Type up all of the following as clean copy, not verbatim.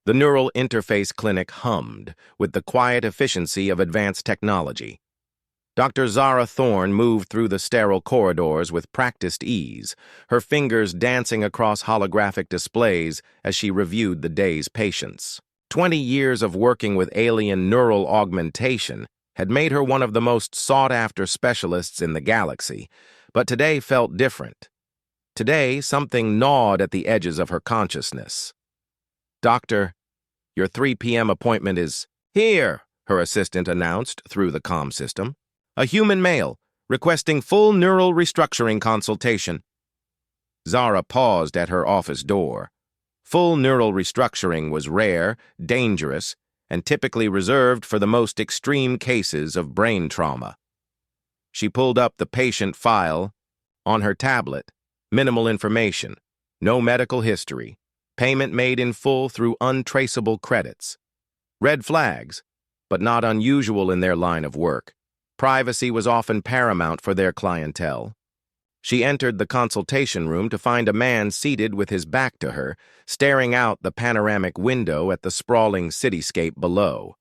The neural interface clinic hummed with the quiet efficiency of advanced technology. Dr. Zara Thorne moved through the sterile corridors with practiced ease, her fingers dancing across holographic displays as she reviewed the day's patients. 20 years of working with alien neural augmentation had made her one of the most sought-after specialists in the galaxy, but today felt different. Today, something gnawed at the edges of her consciousness. "Doctor, your 3 p.m. appointment is here," her assistant announced through the comm system. "A human male, requesting full neural restructuring consultation." Zara paused at her office door. Full neural restructuring was rare, dangerous, and typically reserved for the most extreme cases of brain trauma. She pulled up the patient file on her tablet. Minimal information, no medical history, payment made in full through untraceable credits. Red flags, but not unusual in their line of work. Privacy was often paramount for their clientele. She entered the consultation room to find a man seated with his back to her, staring out the panoramic window at the sprawling cityscape below.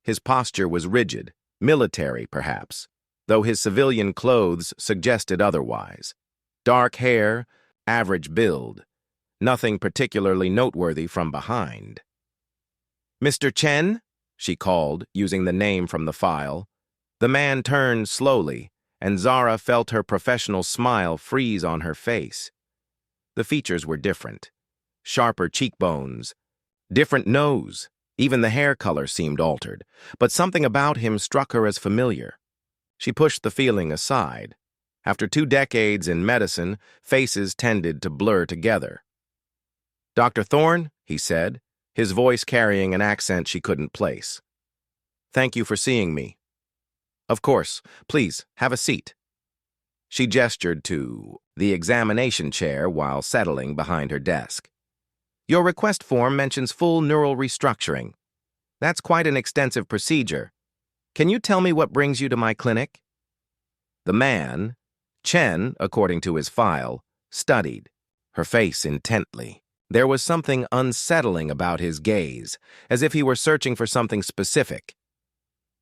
His posture was rigid, military perhaps, though his civilian clothes suggested otherwise. Dark hair, average build, nothing particularly noteworthy from behind. "Mr. Chen?" she called, using the name from the file. The man turned slowly, and Zara felt her professional smile freeze on her face. The features were different. Sharper cheekbones, different nose, even the hair color seemed altered, but something about him struck her as familiar. She pushed the feeling aside. After 2 decades in medicine, faces tended to blur together. "Dr. Thorne," he said, his voice carrying an accent she couldn't place. "Thank you for seeing me." "Of course. Please, have a seat." She gestured to the examination chair while settling behind her desk. "Your request form mentions full neural restructuring. That's quite an extensive procedure. Can you tell me what brings you to my clinic?" The man, Chen, according to his file, studied her face intently. There was something unsettling about his gaze, as if he were searching for something specific.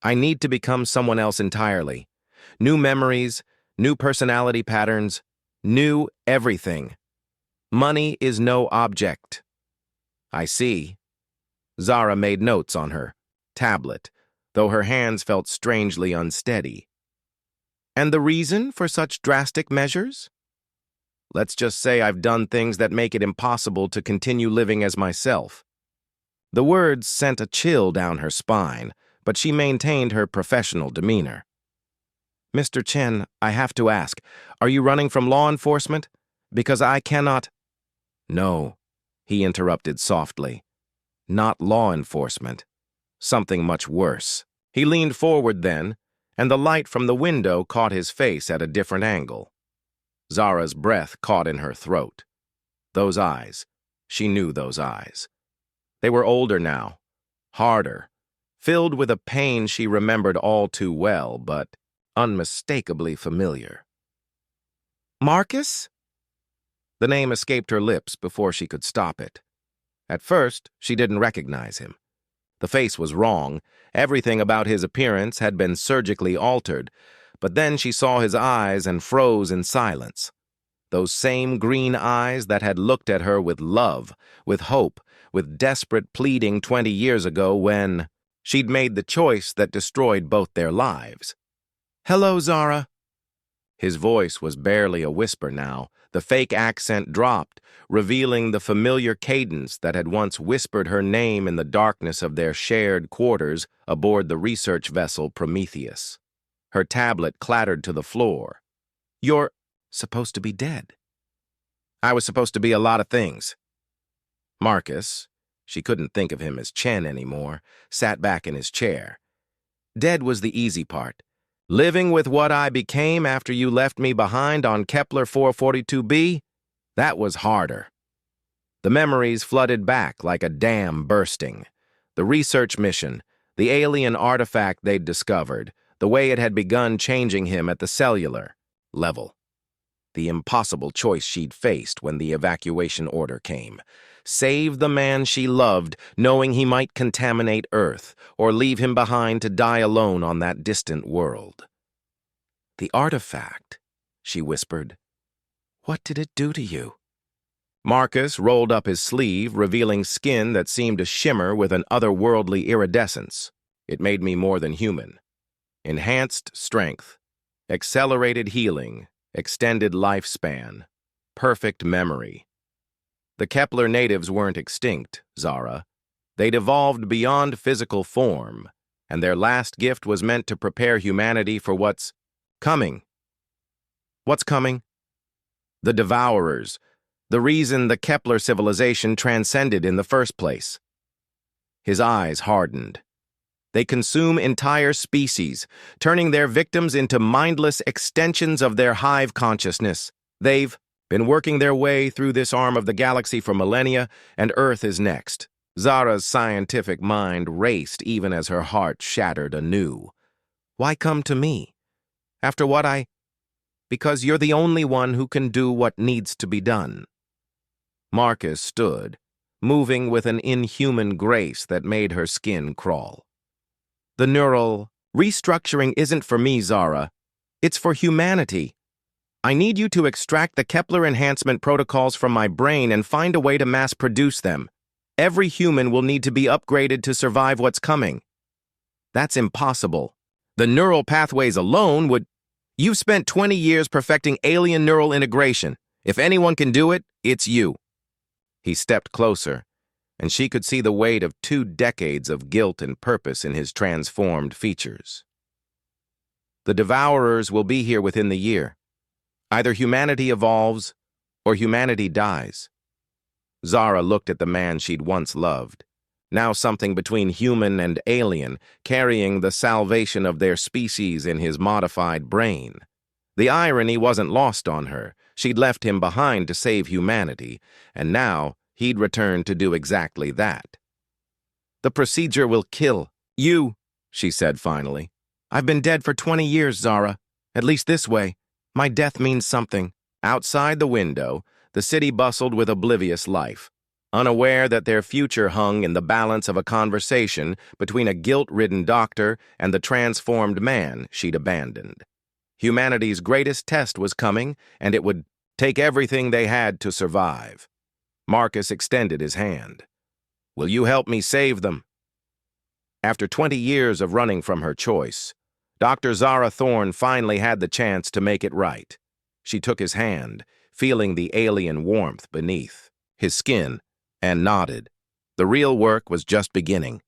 "I need to become someone else entirely. New memories, new personality patterns, new everything. Money is no object." "I see." Zara made notes on her tablet, though her hands felt strangely unsteady. "And the reason for such drastic measures?" "Let's just say I've done things that make it impossible to continue living as myself." The words sent a chill down her spine, but she maintained her professional demeanor. "Mr. Chen, I have to ask, are you running from law enforcement? Because I cannot—" "No," he interrupted softly. "Not law enforcement. Something much worse." He leaned forward then, and the light from the window caught his face at a different angle. Zara's breath caught in her throat. Those eyes. She knew those eyes. They were older now, harder, filled with a pain she remembered all too well, but unmistakably familiar. "Marcus?" The name escaped her lips before she could stop it. At first, she didn't recognize him. The face was wrong. Everything about his appearance had been surgically altered, but then she saw his eyes and froze in silence. Those same green eyes that had looked at her with love, with hope, with desperate pleading 20 years ago when she'd made the choice that destroyed both their lives. "Hello, Zara." His voice was barely a whisper now. The fake accent dropped, revealing the familiar cadence that had once whispered her name in the darkness of their shared quarters aboard the research vessel Prometheus. Her tablet clattered to the floor. "You're supposed to be dead." "I was supposed to be a lot of things." Marcus, she couldn't think of him as Chen anymore, sat back in his chair. "Dead was the easy part. Living with what I became after you left me behind on Kepler 442b, that was harder." The memories flooded back like a dam bursting. The research mission, the alien artifact they'd discovered, the way it had begun changing him at the cellular level. The impossible choice she'd faced when the evacuation order came. Save the man she loved, knowing he might contaminate Earth, or leave him behind to die alone on that distant world. "The artifact," she whispered. "What did it do to you?" Marcus rolled up his sleeve, revealing skin that seemed to shimmer with an otherworldly iridescence. "It made me more than human. Enhanced strength, accelerated healing, extended lifespan, perfect memory. The Kepler natives weren't extinct, Zara. They'd evolved beyond physical form, and their last gift was meant to prepare humanity for what's coming." "What's coming?" "The Devourers, the reason the Kepler civilization transcended in the first place." His eyes hardened. "They consume entire species, turning their victims into mindless extensions of their hive consciousness. They've been working their way through this arm of the galaxy for millennia, and Earth is next." Zara's scientific mind raced even as her heart shattered anew. "Why come to me? After what I... Because you're the only one who can do what needs to be done." Marcus stood, moving with an inhuman grace that made her skin crawl. "The neural restructuring isn't for me, Zara. It's for humanity. I need you to extract the Kepler enhancement protocols from my brain and find a way to mass-produce them. Every human will need to be upgraded to survive what's coming." "That's impossible. The neural pathways alone would..." "You've spent 20 years perfecting alien neural integration. If anyone can do it, it's you." He stepped closer, and she could see the weight of 2 decades of guilt and purpose in his transformed features. "The Devourers will be here within the year. Either humanity evolves, or humanity dies." Zara looked at the man she'd once loved, now something between human and alien, carrying the salvation of their species in his modified brain. The irony wasn't lost on her. She'd left him behind to save humanity, and now he'd returned to do exactly that. "The procedure will kill you," she said finally. "I've been dead for 20 years, Zara. At least this way. My death means something." Outside the window, the city bustled with oblivious life, unaware that their future hung in the balance of a conversation between a guilt-ridden doctor and the transformed man she'd abandoned. Humanity's greatest test was coming, and it would take everything they had to survive. Marcus extended his hand. "Will you help me save them?" After 20 years of running from her choice, Dr. Zara Thorne finally had the chance to make it right. She took his hand, feeling the alien warmth beneath his skin, and nodded. The real work was just beginning.